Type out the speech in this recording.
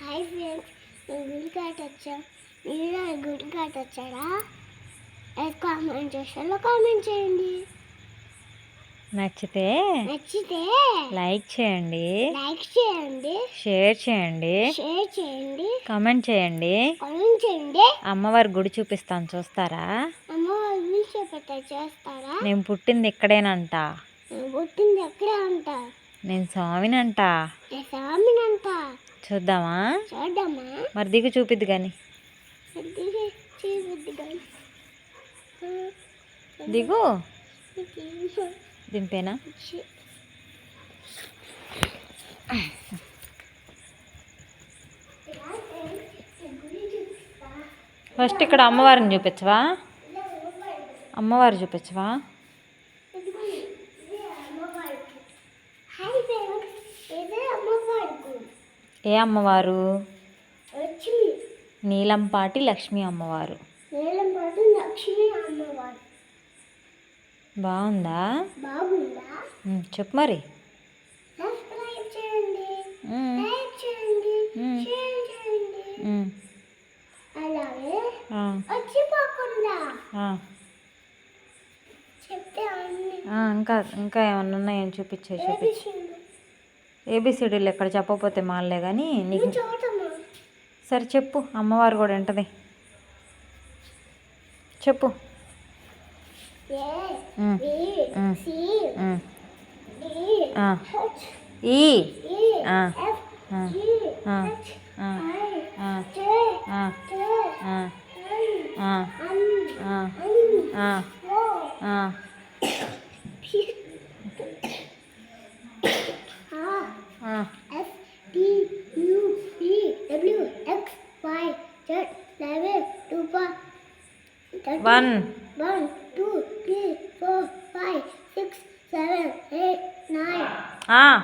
Hi friends, నేను గుడి కాటొచ్చా. మీరు గుడి కాటొచ్చారా? కామెంట్ సెక్షన్లో కామెంట్ చేయండి. నచ్చితే లైక్ చేయండి, షేర్ చేయండి, కామెంట్ చేయండి. అమ్మవారి గుడి చూపిస్తాను, చూస్తారా? నేను పుట్టింది ఇక్కడేనంట. నేను స్వామినంట. చూద్దామా? మరి దిగు చూపిద్దు కానీ. దిగు. దింపేనా? ఫస్ట్ ఇక్కడ అమ్మవారిని చూపించవా? అమ్మవారు చూపించవా? ఏ అమ్మవారు? నీలంపాటి లక్ష్మీ అమ్మవారు. బాగుందా? చెప్పు మరి. ఇంకా ఏమన్నా ఉన్నాయని చూపించే. ఏబిసిడీలు ఎక్కడ చెప్పకపోతే మాలే కానీ నీకు. సరే చెప్పు, అమ్మవారు కూడా వింటది. చెప్పు. One, 2, 3, 4, 5, 6, 7, 8, 9.